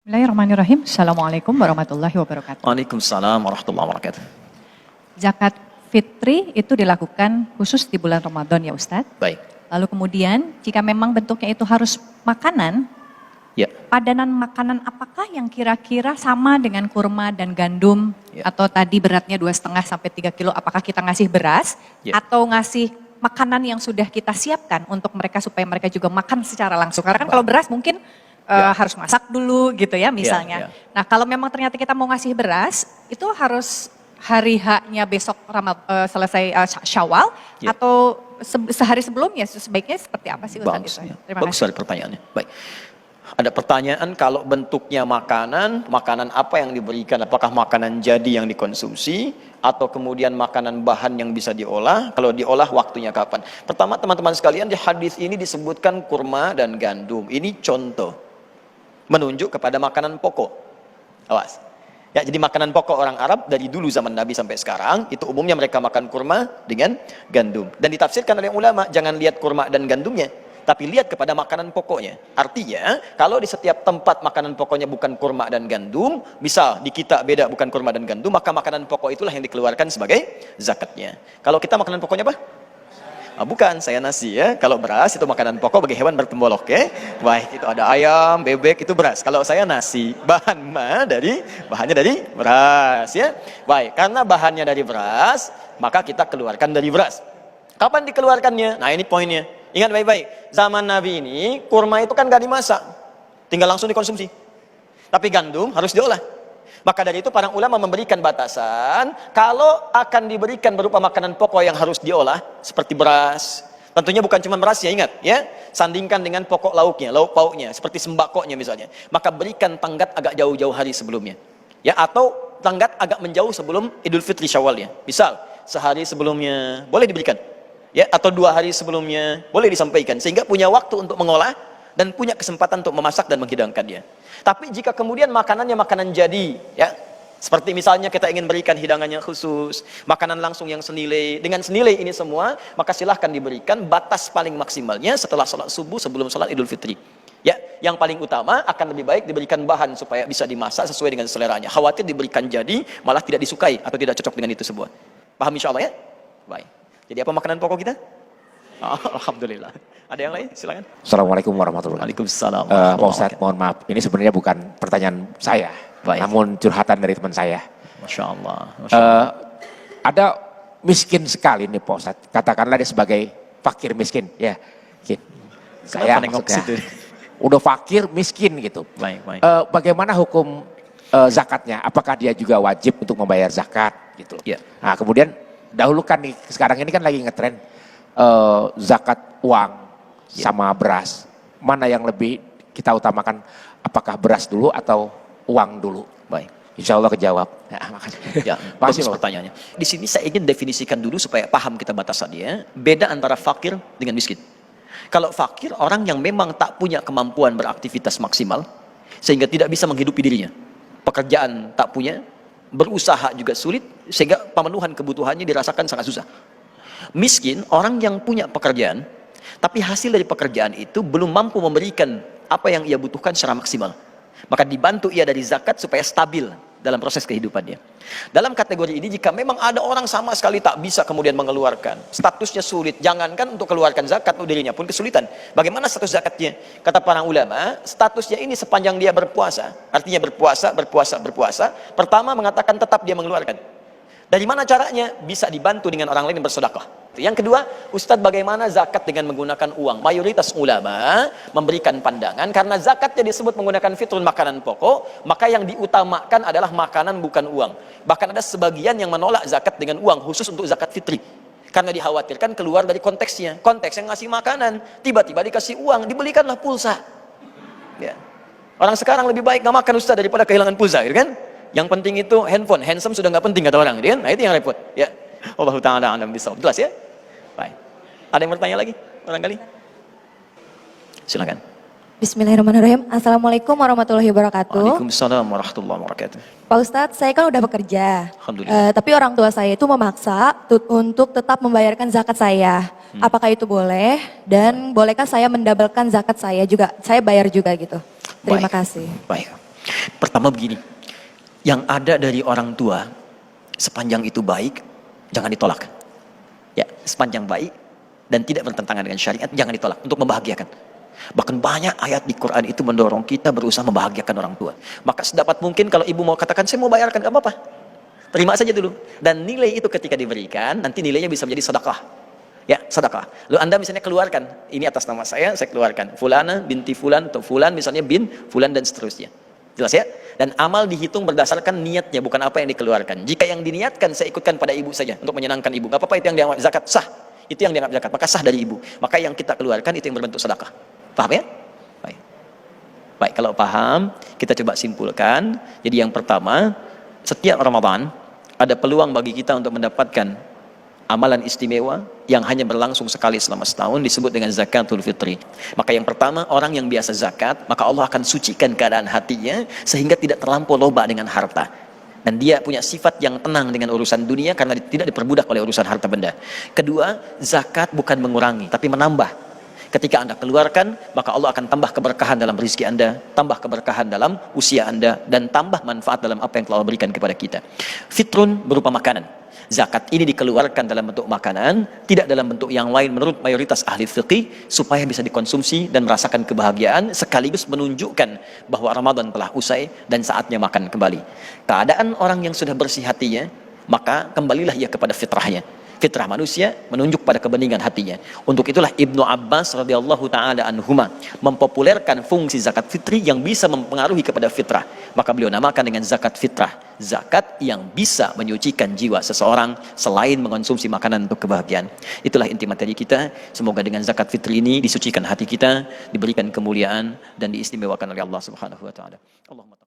Bismillahirrahmanirrahim. Assalamualaikum warahmatullahi wabarakatuh. Waalaikumsalam warahmatullahi wabarakatuh. Zakat fitri itu dilakukan khusus di bulan Ramadan ya Ustadz. Baik. Lalu kemudian jika memang bentuknya itu harus makanan, Ya. padanan makanan apakah yang kira-kira sama dengan kurma dan gandum? Ya. Atau tadi beratnya 2,5 sampai 3 kilo, apakah kita ngasih beras? Ya. Atau ngasih makanan yang sudah kita siapkan untuk mereka supaya mereka juga makan secara langsung? Karena kan kalau beras mungkin harus masak dulu gitu ya misalnya. Nah kalau memang ternyata kita mau ngasih beras, itu harus hari H-nya besok selesai Syawal atau sehari sebelumnya sebaiknya seperti apa sih Ustaz? Bagus sekali pertanyaannya. Baik. Ada pertanyaan kalau bentuknya makanan apa yang diberikan? Apakah makanan jadi yang dikonsumsi atau kemudian makanan bahan yang bisa diolah? Kalau diolah waktunya kapan? Pertama teman-teman sekalian, di hadis ini disebutkan kurma dan gandum. Ini contoh menunjuk kepada makanan pokok. Awas. Ya, jadi makanan pokok orang Arab dari dulu zaman Nabi sampai sekarang itu umumnya mereka makan kurma dengan gandum. Dan ditafsirkan oleh ulama, jangan lihat kurma dan gandumnya, tapi lihat kepada makanan pokoknya. Artinya, kalau di setiap tempat makanan pokoknya bukan kurma dan gandum, misal di kita beda bukan kurma dan gandum, maka makanan pokok itulah yang dikeluarkan sebagai zakatnya. Kalau kita makanan pokoknya apa? Bukan, saya nasi ya. Kalau beras itu makanan pokok bagi hewan bertembolok ya. Baik, itu ada ayam, bebek, itu beras. Kalau saya nasi, bahannya dari beras ya. Baik, karena bahannya dari beras, maka kita keluarkan dari beras. Kapan dikeluarkannya? Nah ini poinnya. Ingat baik-baik, zaman Nabi ini kurma itu kan gak dimasak, tinggal langsung dikonsumsi. Tapi gandum harus diolah. Maka dari itu para ulama memberikan batasan, kalau akan diberikan berupa makanan pokok yang harus diolah, seperti beras, tentunya bukan cuma beras ya, ingat ya, sandingkan dengan pokok lauknya, lauk pauknya, seperti sembakonya misalnya, maka berikan tanggat agak jauh-jauh hari sebelumnya, ya, atau tanggat agak menjauh sebelum Idul Fitri Syawalnya, misal sehari sebelumnya boleh diberikan, ya, atau 2 hari sebelumnya boleh disampaikan, sehingga punya waktu untuk mengolah dan punya kesempatan untuk memasak dan menghidangkannya. Tapi jika kemudian makanannya makanan jadi, ya, seperti misalnya kita ingin berikan hidangannya khusus, makanan langsung yang senilai, dengan senilai ini semua, maka silahkan diberikan batas paling maksimalnya setelah sholat subuh sebelum sholat Idul Fitri. Ya, yang paling utama akan lebih baik diberikan bahan supaya bisa dimasak sesuai dengan seleranya. Khawatir diberikan jadi malah tidak disukai atau tidak cocok dengan itu sebuah. Paham insya Allah ya? Baik. Jadi apa makanan pokok kita? Alhamdulillah. Ada yang lain? Silakan. Assalamualaikum warahmatullahi wabarakatuh. Waalaikumsalam. Pak Ustadz, mohon maaf. Ini sebenarnya bukan pertanyaan saya, namun curhatan dari teman saya. Masya Allah. Masya Allah. Ada miskin sekali nih Pak Ustadz. Katakanlah dia sebagai fakir miskin. Ya, saya maksudnya udah fakir miskin gitu. Baik. Bagaimana hukum zakatnya? Apakah dia juga wajib untuk membayar zakat gitu? Ya. Nah, kemudian dahulu kan nih, sekarang ini kan lagi ngetren zakat uang sama beras, mana yang lebih kita utamakan, apakah beras dulu atau uang dulu? Baik, insya Allah kejawab. Ya, makasih. Ya, bagus pertanyaannya. Di sini saya ingin definisikan dulu supaya paham kita batasannya. Beda antara fakir dengan miskin. Kalau fakir, orang yang memang tak punya kemampuan beraktivitas maksimal sehingga tidak bisa menghidupi dirinya, pekerjaan tak punya, berusaha juga sulit sehingga pemenuhan kebutuhannya dirasakan sangat susah. Miskin, orang yang punya pekerjaan, tapi hasil dari pekerjaan itu belum mampu memberikan apa yang ia butuhkan secara maksimal. Maka dibantu ia dari zakat supaya stabil dalam proses kehidupannya. Dalam kategori ini, jika memang ada orang sama sekali tak bisa kemudian mengeluarkan, statusnya sulit, jangankan untuk keluarkan zakat, dirinya pun kesulitan. Bagaimana status zakatnya? Kata para ulama, statusnya ini sepanjang dia berpuasa, artinya berpuasa. Pertama mengatakan tetap dia mengeluarkan. Dari mana caranya? Bisa dibantu dengan orang lain yang bersedekah. Yang kedua, Ustadz, bagaimana zakat dengan menggunakan uang? Mayoritas ulama memberikan pandangan karena zakatnya disebut menggunakan fitrun, makanan pokok, maka yang diutamakan adalah makanan bukan uang. Bahkan ada sebagian yang menolak zakat dengan uang khusus untuk zakat fitri. Karena dikhawatirkan keluar dari konteksnya. Konteks yang ngasih makanan, tiba-tiba dikasih uang, dibelikanlah pulsa. Ya. Orang sekarang lebih baik nggak makan Ustadz daripada kehilangan pulsa, gitu kan? Yang penting itu handphone, handsome sudah nggak penting kata orang, kan? Nah itu yang repot. Ya, Allah Taala alam bisawab. Jelas ya? Baik. Ada yang bertanya lagi? Barangkali? Silakan. Bismillahirrahmanirrahim. Assalamualaikum warahmatullahi wabarakatuh. Waalaikumsalam warahmatullahi wabarakatuh. Pak Ustadz, saya kan udah bekerja. Alhamdulillah. Tapi orang tua saya itu memaksa untuk tetap membayarkan zakat saya. Apakah itu boleh? Dan bolehkah saya mendabelkan zakat saya juga? Saya bayar juga gitu. Terima kasih. Baik. Pertama begini, yang ada dari orang tua, sepanjang itu baik, jangan ditolak. Ya, sepanjang baik dan tidak bertentangan dengan syariat, jangan ditolak untuk membahagiakan. Bahkan banyak ayat di Quran itu mendorong kita berusaha membahagiakan orang tua. Maka sedapat mungkin kalau ibu mau katakan, saya mau bayarkan, gak apa-apa. Terima saja dulu. Dan nilai itu ketika diberikan, nanti nilainya bisa menjadi sedekah. Ya, sedekah. Lalu Anda misalnya keluarkan, ini atas nama saya keluarkan. Fulana binti Fulan atau Fulan misalnya bin Fulan dan seterusnya. Jelas ya? Dan amal dihitung berdasarkan niatnya, bukan apa yang dikeluarkan. Jika yang diniatkan saya ikutkan pada ibu saja untuk menyenangkan ibu, gak apa-apa, itu yang dianggap zakat, sah. Itu yang dianggap zakat, maka sah dari ibu. Maka yang kita keluarkan itu yang berbentuk sedekah. Paham ya? Baik. Baik, kalau paham, kita coba simpulkan. Jadi yang pertama, setiap Ramadan ada peluang bagi kita untuk mendapatkan amalan istimewa yang hanya berlangsung sekali selama setahun, disebut dengan zakatul fitri. Maka yang pertama, orang yang biasa zakat, maka Allah akan sucikan keadaan hatinya sehingga tidak terlampau loba dengan harta. Dan dia punya sifat yang tenang dengan urusan dunia karena tidak diperbudak oleh urusan harta benda. Kedua, zakat bukan mengurangi tapi menambah. Ketika Anda keluarkan, maka Allah akan tambah keberkahan dalam rezeki Anda, tambah keberkahan dalam usia Anda, dan tambah manfaat dalam apa yang telah Allah berikan kepada kita. Fitrun berupa makanan. Zakat ini dikeluarkan dalam bentuk makanan, tidak dalam bentuk yang lain menurut mayoritas ahli fiqih, supaya bisa dikonsumsi dan merasakan kebahagiaan, sekaligus menunjukkan bahwa Ramadan telah usai dan saatnya makan kembali. Keadaan orang yang sudah bersih hatinya, maka kembalilah ia kepada fitrahnya. Fitrah manusia menunjuk pada kebeningan hatinya. Untuk itulah Ibnu Abbas radhiyallahu taala anhuma mempopulerkan fungsi zakat fitri yang bisa mempengaruhi kepada fitrah. Maka beliau namakan dengan zakat fitrah, zakat yang bisa menyucikan jiwa seseorang selain mengonsumsi makanan untuk kebahagiaan. Itulah inti materi kita. Semoga dengan zakat fitri ini disucikan hati kita, diberikan kemuliaan dan diistimewakan oleh Allah Subhanahu wa taala. Allahumma